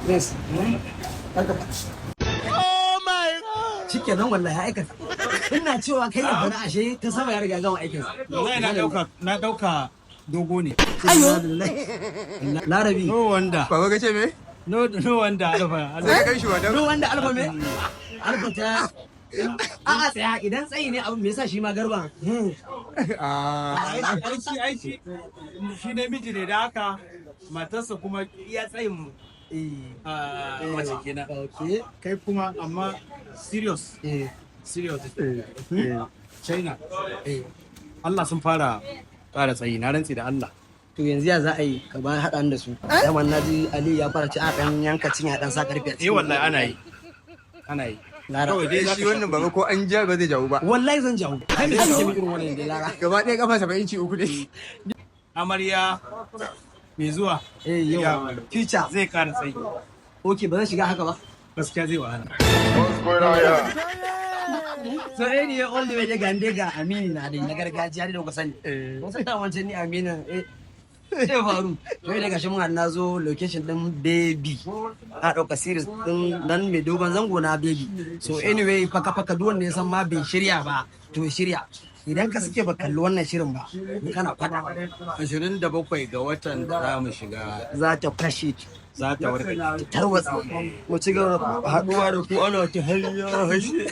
Yes. Cike nan wallahi aikata. Ina cewa kai da bana ashe ta sama ya riga gama aikin. Wallahi na dauka dogo ne. Ayo. Larabi. No wanda. Baba ka ce me? No wanda alfa. Sai ka kai shi wannan. No wanda alfa me? Alfa ta a'a tsaya idan tsayi ne abin me yasa shi ma garba? Aiki shi namiji ne da haka matarsa kuma iya tsayin mace kenan. Okay. Kai kuma amma serious. Serious. China. Allah sun fara ƙara tsayi na rantsi da Allah. To yanzu ya za a yi ka ba haɗa da su. Daman na ji Ali ya fara ci a ɗan yanka cinya ɗan sa ƙarfi a cikin. Wallahi ana yi. Ana yi. Kawai dai shi wannan baba ko an ja ba zai jawo ba. Wallahi zan jawo. Kai me kake irin wannan da lara. Gaba ɗaya kafa 70 uku ne. Amarya mai zuwa. Yau. Future. Zai ƙara tsayi. Okay, ba zan shiga haka ba. Gaskiya zai wahala. So anyway, all the way da gande ga Aminu na da na gargajiya da kuka sani. Wasu da wancan ni Aminu sai faru. Sai daga shi mun na zo location din baby. A dauka series din nan mai dogon zango na baby. So anyway, faka duk wanda ya san ma bai shirya ba, to shirya. Idan ka suke ba kalli wannan shirin ba, kana fada. 27 ga watan da za mu shiga. Za ta kashe Za ta warke. tarwatsa mu ci gaba haduwa da ku ana ta hayya hashe